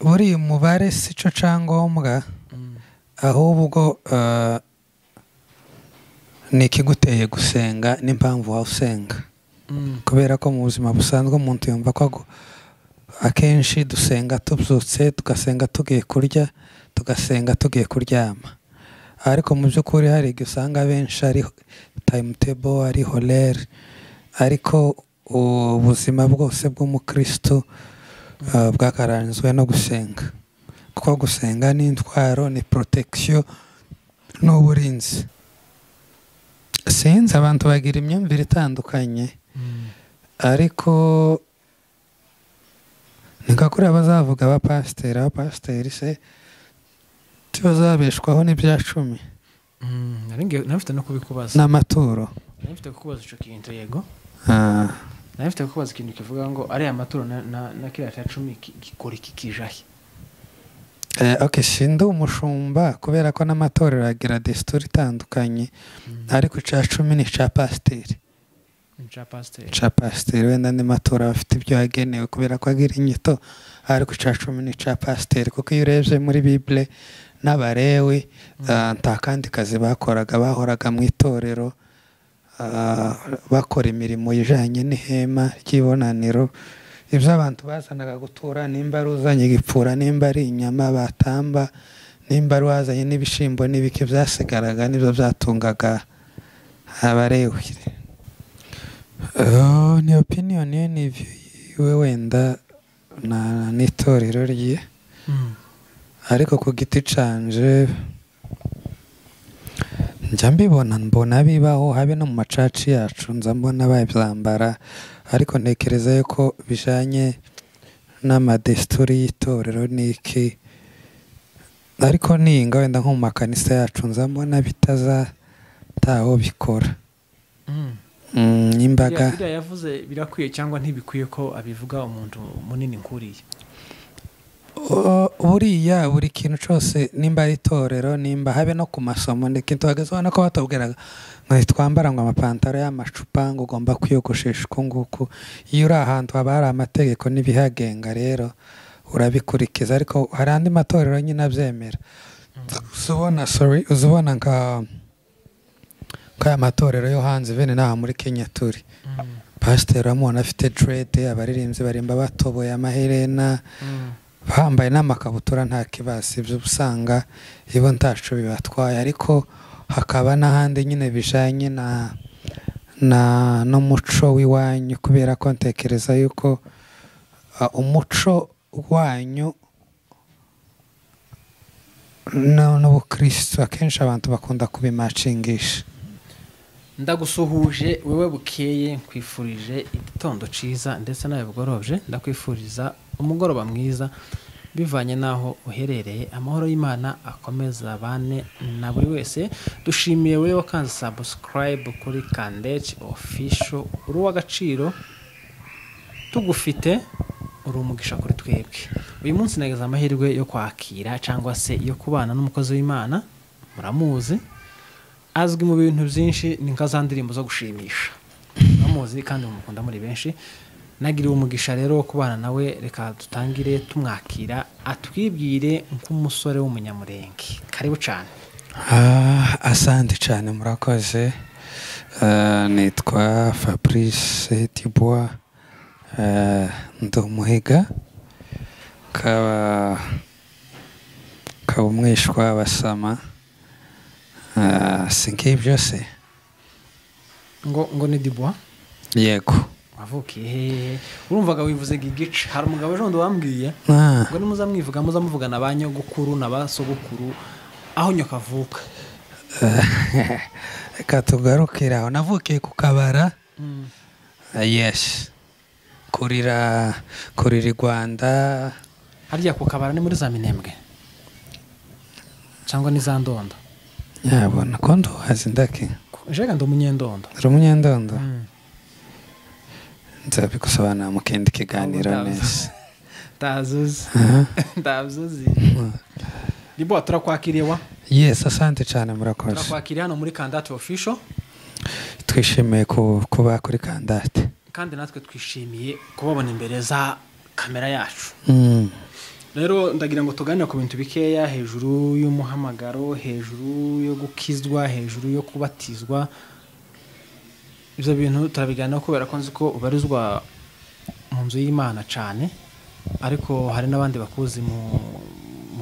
buri umubare si cyo cyangombwa ahubwo ni ikiguteye gusenga n'impamvu wawe usenga kubera ko mu buzima busanzwe umuntu yumva ko akenshi dusenga tubyutse tugasenga tugiye kurya tugasenga tugiye kuryama ariko mu by'ukuri hari igihe usanga benshi ari timetable ari horere ariko ubuzima bwose bw'umukristo bwakaranzwe no gusenga kuko gusenga ni intwaro ni protection n'uburinzi sinzi abantu bagira imyumvire itandukanye ariko ntikakuri abazavuga abapasiteri se tibazabeshwaho n'ibya 10 nafite no kubikubaza n'amaturo nafite kukubaza ico kintu yego nafite kukubaza ikintu kivuga ngo ari amaturo na kira cya 10 gikora kikijahe okay sindi umushumba kubera ko n'amatorero agira destori itandukanye ariko cya 10 ni cya pasiteri wenda ni matora afite ibyo yagenewe kubera ko agira inyito ariko cya 10 ni cya pasiteri kuko iyo urebye muri Bible n'abarewe nta kandi kazi bahoraga mu itorero bakora imirimo ijanye n'ihema ry'ibonaniro ibyo abantu bazanaga gutura nimba ruzanye gipfura nimba ari inyama batamba nimba wazanye n'ibishimbo n'ibiki byasigaraga nibyo byatungaga abarewe ni opinion ni we wenda na n'itorero rye ariko ku giti canje njya mbona bibaho habe no mu macaci yacu nza mbona babyambara ariko ntekereza yuko bijanye n'amadestori y'itorero niki ariko ninga wenda nko mu makanisa yacu nza mbona bitazataho bikora imbaga yavuze birakwiye cyangwa ntibikwiye ko abivuga umuntu munini nkuriye buri kintu cyose nimba ari itorero nimba habe no ku masomo n'ikintu bagazana ko batubwiraga ngo twambara ngo amapantaro y'amacupa ngo ugomba kwiyogoshesha uko nguko iyo uri ahantu haba hari amategeko n'ibihagenga rero urabikurikiza ariko hari andi matorero nyine abyemera uzubona nk'aya matorero yo hanze bene naha muri Kenya turi pasiteri amubona afite dread abaririmbyi barimba batoboye amaherena bambaye n'amakabutura nta kibazo ibyo usanga ibo ntacu bibatwaye ariko hakaba n'ahandi nyine bijanye no muco w'iwanyu kubera ko ntekereza yuko umuco wanyu n'ubukristo akenshi abantu bakunda kubimacingisha ndagusuhuje wewe bukeye nkwifurije igitondo ciza ndetse nawe bugorobje ndakwifuriza umugoroba mwiza bivanye naho uherereye amahoro y'Imana akomeza bane na buri wese dushimiye wewe wakanze subscribe kuri Kandech official uri w'agaciro tugufite uri umugisha kuri twebwe uyu munsi nageze amahirwe yo kwakira cyangwa se yo kubana n'umukozi w'Imana muramuzi azwi mu bintu byinshi ni nkazandirimbo zo gushimisha muramuzi kandi mumukunda muri benshi nagiriwe umugisha rero wo kubana nawe reka dutangire tumwakira atwibwire nk'umusore w'umunyamurenge karibu cyane asante cyane murakoze nitwa Fabrice Dubois ndumuhiga kaba umwishwa basama sinkibyo se ngo ni Dubois yego avukiye hehe urumvaga wivuze gigice hari umugabo ejo wambwiye ngo nimuzamwivuga muzamuvugana banyogukuru n'abasogukuru aho nyoka avuka reka tugarukira aho navukiye ku Kabara yes kurira Rwanda harya ku Kabara ni muri za Minembwe cyangwa ni za Ndondo yabona ko ndo hazindake jega ndo munyendondo nzabikusobanura mu kindi kiganiro neza ndazuzi Dubois turakwakiriye wa yes asante cyane murakoze turakwakiriye hano muri Kandech official twishimiye kuba kuri Kandech kandi natwe twishimiye kubabona imbere za kamera yacu rero ndagira ngo tuganire ku bintu bikeya hejuru y'umuhamagaro, hejuru yo gukizwa, hejuru yo kubatizwa. Ibyo bintu turabiganiraho kubera ko nzi ko ubarizwa mu nzu y'Imana cyane, ariko hari n'abandi bakuzi mu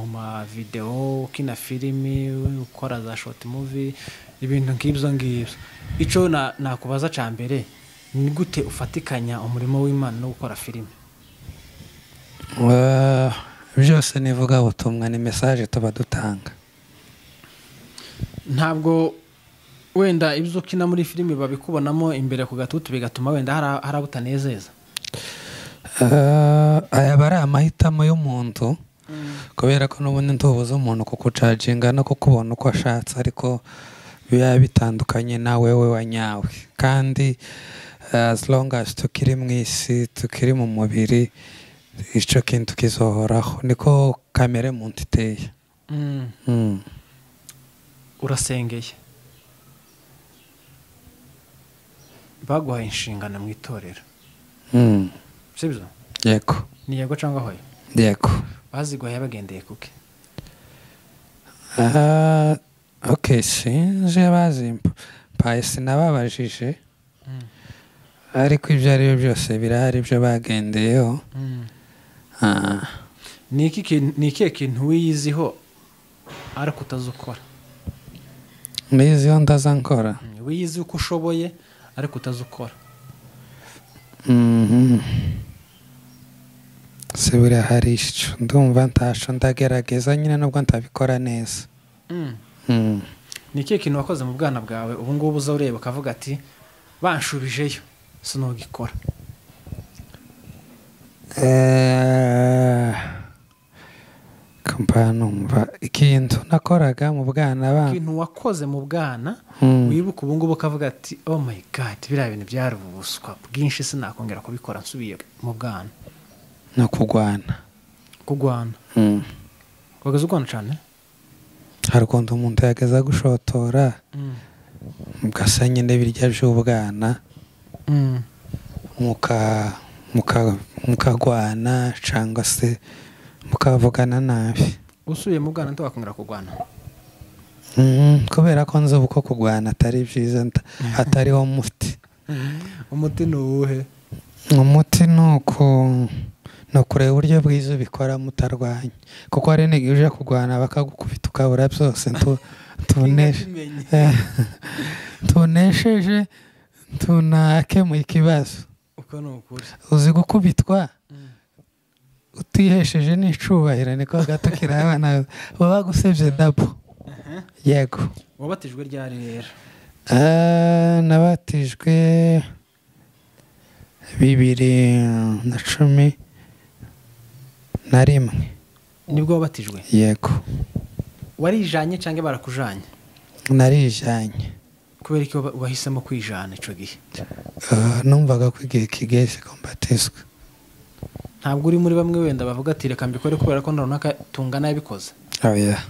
mavideo, ukina filimi, ukora za short movie, ibintu nk'ibyo ngibyo. Icyo nakubaza cya mbere, ni gute ufatikanya umurimo w'Imana no gukora filimi? Byose nivuga ubutumwa, ni message tuba dutanga. Ntabwo wenda ibyo ukina muri filimi babikubonamo imbere ku gatutu bigatuma wenda hari abutanezeza? Aya bari amahitamo y'umuntu, kubera ko n'ubundi ntubuze umuntu kukucaginga no kukubona uko ashatse, ariko biba bitandukanye na wewe wa nyawe. Kandi as long as tukiri mu isi, tukiri mu mubiri, icyo kintu kizohoraho, niko kamere muntu iteye. Urasengeye, baguhaye inshingano mu itorero, sibyo? Yego. Ni yego cyangwa hoya? Yego. Baziguhaye bagendeye kuki? Okay, sinzi bazimpa paye, sinababajije, ariko ibyo ari byo byose birahari ibyo bagendeyeho. Ni ikihe kintu wiyiziho ariko utazukora? Niyiziho ndazankora? Wiyizi uko ushoboye ariko utazukora? Se buriya hari icyo ndumva ntasho ndagerageza nyine nubwo ntabikora neza. Ni ikihe kintu wakoze mu bwana bwawe ubu ngubu uza ureba ukavuga ati banshubijeyo sinogikora? Numva ikintu nakoraga mu bwana, ikintu wakoze mu bwana wibuka ubu ngubu ukavuga ati oh my god, biriya bintu byari ubuswa bwinshi, sinakongera kubikora nsubiye mu bwana. No kugwana. Wageze ugwana cyane? Hari ukuntu umuntu yageza gushotora, mugasa nyine birya by'ubwana, mukagwana cyangwa se mukavugana nabi. Usubiye mu bwana ntiwakongera kugwana? Kubera ko nzi uko kugwana atari byiza, hatariho umuti. Umuti ni uwuhe? Umuti ni ukureba uburyo bwiza ubikora mutarwanya, kuko hari n'igihe uje kugwana bakagukubita ukabura byose. Tunesheje tunakemuye ikibazo. Uzi gukubitwa utihesheje n'icubahiro, niko gato kirabana baba gusebye dabo. Yego. Wabatijwe ryari rero? Nabatijwe 2011. Nibwo wabatijwe? Yego. Warijanye cyangwa barakujanye? Narijanye. Kubera ko wahisemo kwijana ico gihe? Numvaga ko igihe kigeze ko mbatizwa. Ntabwo uri muri bamwe wenda bavuga ati reka mbikore kubera ko ndabona tungana yabikoze? Yeah.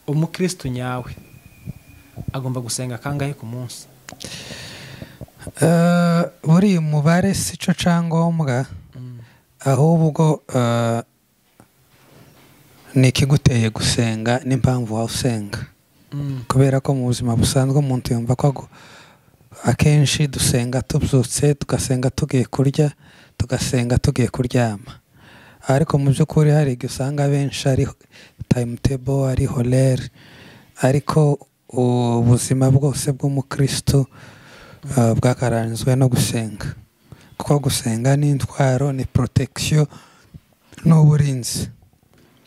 Umukristo nyawe agomba gusenga kangahe ku munsi? Buri umubare si cyo cyangombwa, ahubwo ni ikiguteye gusenga n'impamvu wawe usenga. Kubera ko mu buzima busanzwe umuntu yumva ko akenshi dusenga tubyutse, tugasenga tugiye kurya, tugasenga tugiye kuryama, ariko mu by'ukuri hari igihe usanga benshi ari timetable, ari horaire, ariko ubuzima bwose bw'umukristo bwakaranzwe no gusenga, kuko gusenga ni intwaro, ni protection n'uburinzi.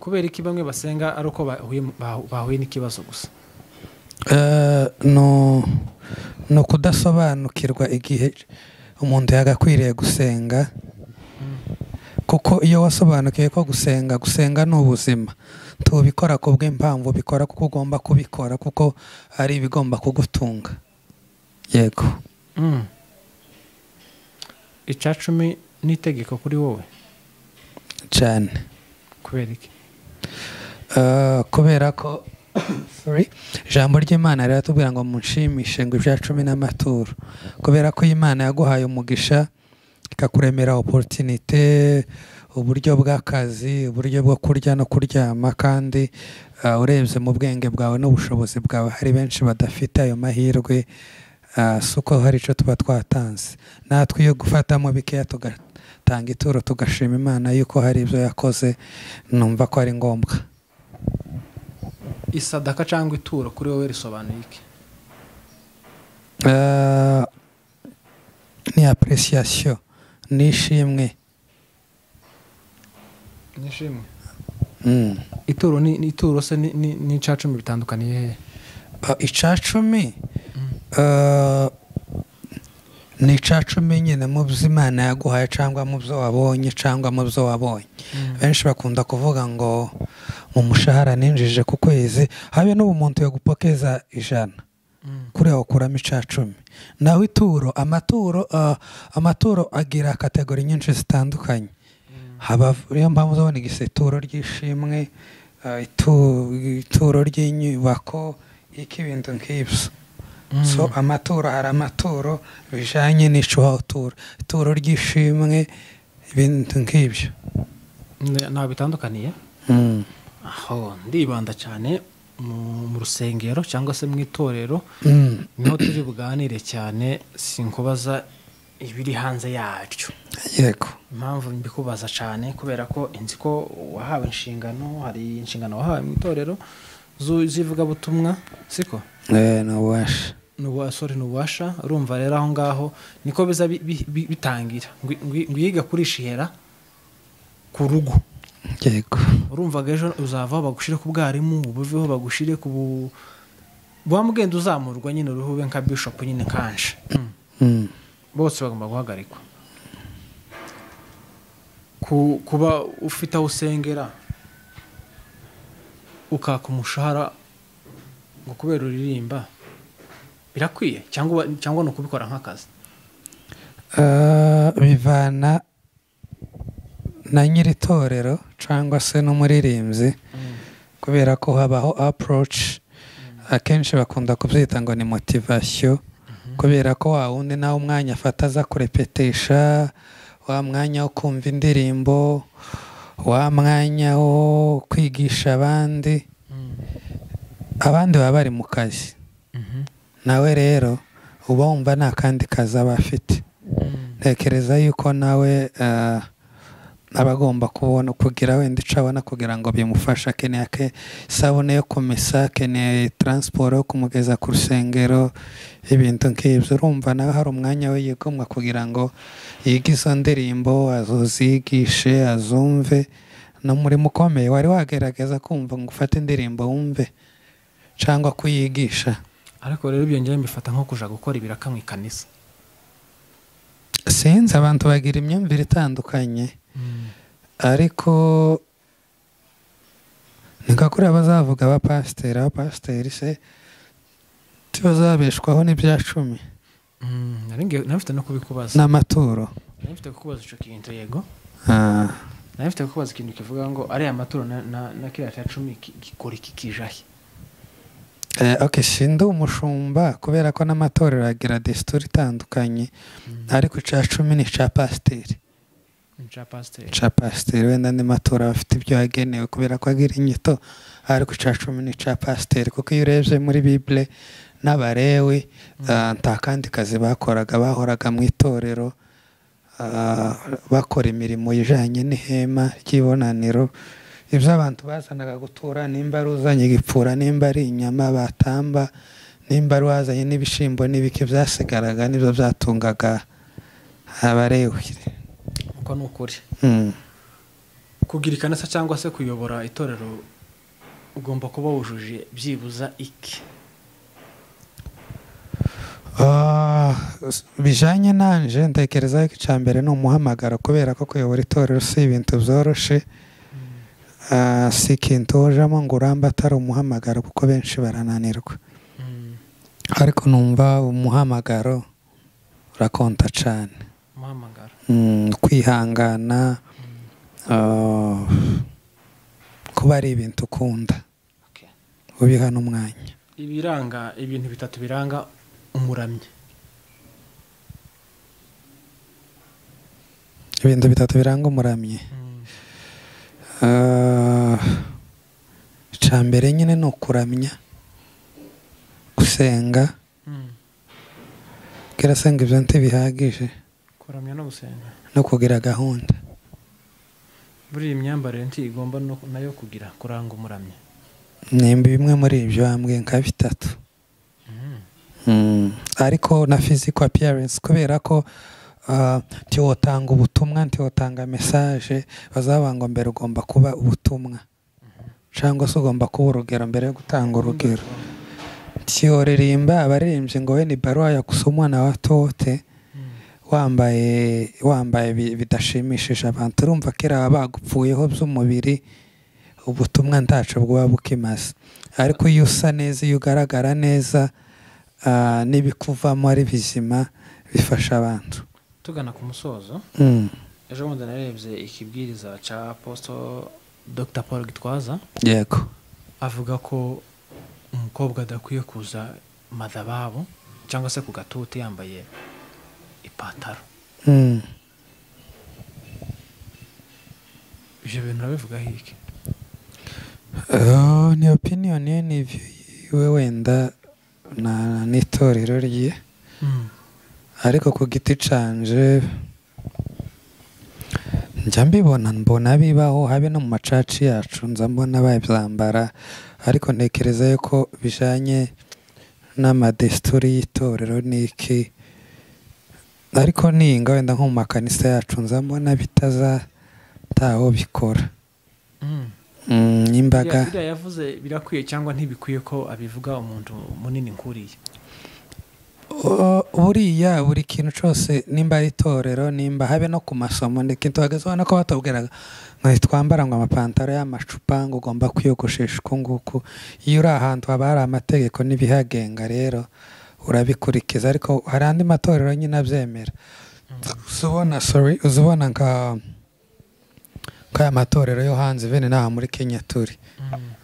Kubera iki bamwe basenga ari uko bahuye n'ikibazo gusa? No kudasobanukirwa igihe umuntu yagakwiriye gusenga, kuko iyo wasobanukiwe ko gusenga ni ubuzima, tubikora ku bw'impamvu, bikora kuko ugomba kubikora, kuko ari ibigomba kugutunga. Yego. Icacumi ni itegeko kuri wowe cyane. Kubera iki? Kubera ko ijambo ry'Imana riratubwira ngo munshimishe ngo ibya 10 n'amaturo, kubera ko Imana yaguhaye umugisha ikakuremera opportunité, uburyo bw'akazi, uburyo bwo kurya no kuryama, kandi urebye mu bwenge bwawe n'ubushobozi bwawe hari benshi badafite ayo mahirwe. Si uko hari icyo tuba twatanze, natwe iyo gufatamo bikeya tugatanga ituro tugashima Imana yuko hari ibyo yakoze, numva ko ari ngombwa. Isadaka cyangwa ituro kuri wowe risobanuye iki? Ni appreciation, ni ishimwe. Nishimwe. Ituro ni ituro se ni icacumi bitandukaniye he? Icacumi ni icacumi nyine mu byo Imana yaguhaye cyangwa mu byo wabonye cyangwa mu byo wabonye. Benshi bakunda kuvuga ngo mu mushahara ninjije ku kwezi habe n'ubu umuntu yagupokeza 100 kuri aho kuramo icacumi. Nawe ituro, amaturo agira kategori nyinshi zitandukanye. Haba iyo mpamvu uzabona igisituro ry'ishimwe, ituro ry'inyubako, ibintu nk'ibyo. So amaturo, hari amaturo bijanye n'ico watura, ituro ry'ishimwe, ibintu nk'ibyo. Nta bitandukaniye? Aho ndibanda cyane mu rusengero cyangwa se mu itorero, niho turi buganire cyane, sinkubaza ibiri hanze yaryo. Yego. Impamvu mbikubaza cyane kubera ko inzi ko wahawe inshingano, hari inshingano wahawe mu itorero zivuga butumwa, siko? Nubasha. Nubasha, urumva rero aho ngaho niko biza bitangira. Ngwiga kurishihera ku rugo. Yego. Urumva ejo uzava bagushire ku bwarimu, ubuveho bagushire ku bwamugenda uzamurwa nyine uruhube nka bishop nyine kanje. Bose bagomba guhagarikwa. Kuba ufite aho usengera ukaka umushahara ngo kubera uririmba birakwiye cyangwa no kubikora nk'akazi? Bivana na nyiri torero cyangwa se n'umuririmbyi, kubera ko habaho approach. Akenshi bakunda kubyita ngo ni motivation, kubera ko wa wundi nawe umwanya afata aza kurepetesha, wa mwanya wo kumva indirimbo, wa mwanya wo kwigisha abandi baba bari mu kazi. Nawe rero uba wumva nta kandi kazi aba afite. Ntekereza yuko nawe aba agomba kubona kugira wenda icyo abona kugira ngo bimufashe. Akeneye isabune yo kumesa, akeneye transport yo kumugeza ku rusengero, ibintu nk'ibyo. Urumva nawe hari umwanya we yigomwa kugira ngo yige izo ndirimbo, azuzigishe, azumve. No murimo ukomeye wari wagerageza kumva ngo ufate indirimbo wumve cyangwa kuyigisha. Ariko rero ibyo njye mbifata nko kuja gukora ibiraka mu ikanisa. Sinzi, abantu bagira imyumvire itandukanye. Ariko nigakuri abazavuga abapasiteri se tibazabeshwaho n'ibyacumi. Nafite no kubikubaza n'amaturo. Nafite kukubaza ico kintu. Yego. Nafite kukubaza ikintu kivuga ngo ari amaturo na kiriya cya 10 gikora iki kijahe. Okay, sindi umushumba kubera ko n'amatorero agira distori itandukanye, ariko icya 10 ni icya pasiteri. Icya pasiteri wenda ni matora afite ibyo yagenewe kubera ko agira inyito, ariko icya 10 ni icya pasiteri. Kuko iyo urebye muri Bible n'abarewi nta kandi kazi bakoraga, bahoraga mu itorero bakora imirimo ijanye n'ihema ry'ibonaniro. Ibyo abantu bazanaga gutura, nimba ari uzanye igipfura, nimba ari inyama batamba, nimba ari wazanye n'ibishimbo n'ibike byasigaraga, nibyo byatungaga abarewi. Uko ni ukuri. Kugira ikanisa cyangwa se kuyobora itorero ugomba kuba wujuje byibuza iki? Bijanye nanje ntekereza ko icya mbere ni umuhamagaro, kubera ko kuyobora itorero si ibintu byoroshe. Si ikintu ujamo ngo uramba atari umuhamagaro, kuko benshi barananirwa. Ariko numva umuhamagaro urakonta cyane. Kwihangana, kuba ari ibintu ukunda, ubiha n'umwanya. Ibintu bitatu biranga umuramyi. ibintu bitatu biranga umuramyi. Icya mbere nyine ni ukuramya, gusenga. Kirasenga ibyo ntibihagije, kuramya no gusenga no kugira gahunda. buriya imyambarire ntigomba nayo kugira kuranga umuramyi. Nimba bimwe muri ibyo wambwiye nka bitatu. Ariko na physical appearance, kubera ko ntiwotanga ubutumwa, ntiwotanga message, bazaba ngo mbere ugomba kuba ubutumwa cyangwa se ugomba kuba urugero mbere yo gutanga urugero. Ntiworirimba abaririmbyi ngo we ni baruwa ya kusomwa na watote wambaye bidashimishije abantu, urumva kera bagupfuyeho by'umubiri, ubutumwa ntaco bwaba bukimaze. Ariko iyo usa neza, iyo ugaragara neza, n'ibikuvamo ari bizima, bifasha abantu. Tugana ku musozo, ejo bundi narebye ikibwiriza cya Apostle Dr. Paul Gitwaza. Yego. Avuga ko umukobwa adakwiye kuza madhabahu cyangwa se ku gatuti yambaye ipantaro. Ibyo bintu urabivuga hiki? Ni opinion ye, ni we wenda na n'itorero rye. Ariko ku giti canje njya mbona bibaho, habe no mu macaci yacu nza mbona babyambara, ariko ntekereza yuko bijanye n'amadesituri y'itorero n'iki. Ariko ninga wenda nko mu makanisa yacu nza mbona bitazataho bikora. Imbaga biriya yavuze birakwiye cyangwa ntibikwiye ko abivuga umuntu munini nkuriye? Buri kintu cyose, nimba ari itorero, nimba habe no ku masomo, n'ikintu bagazabona ko batubwiraga ngo twambara ngo amapantaro y'amacupa, ngo ugomba kwiyogoshesha uku nguku. Iyo uri ahantu haba hari amategeko n'ibihagenga, rero urabikurikiza. Ariko hari andi matorero nyine abyemera. uzubona nk'aya matorero yo hanze, bene n'aha muri Kenya turi,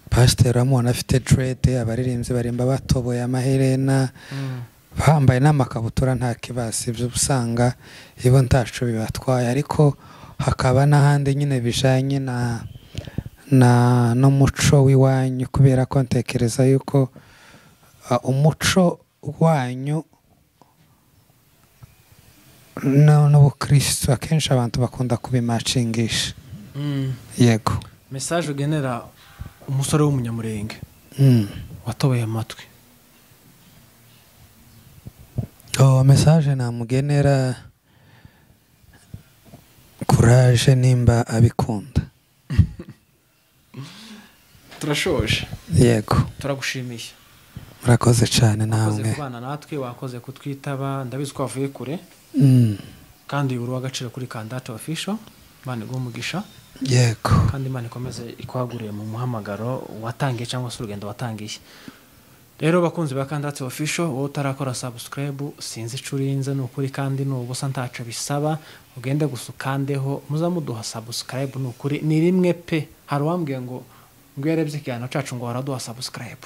pasiteri amubona afite direde, abaririmbyi barimba batoboye amaherena, bambaye n'amakabutura nta kibazo. Ibyo usanga ibo ntacu bibatwaye. Ariko hakaba n'ahandi nyine bijanye n'umuco w'iwanyu, kubera ko ntekereza yuko umuco wanyu n'ubukristo akenshi abantu bakunda kubimacingisha. Yego. Message ugenera umusore w'umunyamurenge watoboye amatwi? Message namugenera courage nimba abikunda. Turashoje. Yego. Turagushimiye. Murakoze cyane namwe. Wakoze kubana natwe, wakoze kutwitaba, ndabizi ko wavuye kure. Kandi uri w'agaciro kuri Kandate Official. Imana igumugisha. Yego. Kandi Imana ikomeze ikwaguriye mu muhamagaro watangiye cyangwa se urugendo watangiye. Rero bakunzi ba Kandate Official, wowe utarakora subscribe, sinzi icurinze n'ukuri, kandi n'ubusa ntaco bisaba, ugende gusukandeho, muzamuduha subscribe n'ukuri. Ni rimwe pe, hari wambwiye ngo yarebye ikiganiro cacu ngo waraduha subscribe.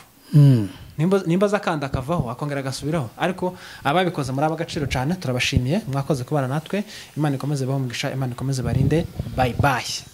Nimba zakanda akavaho akongera agasubiraho. Ariko ababikoze muri abagaciro cyane, turabashimiye. Mwakoze kubana natwe. Imana ikomeze baho umugisha, Imana ikomeze barinde. Bye bye.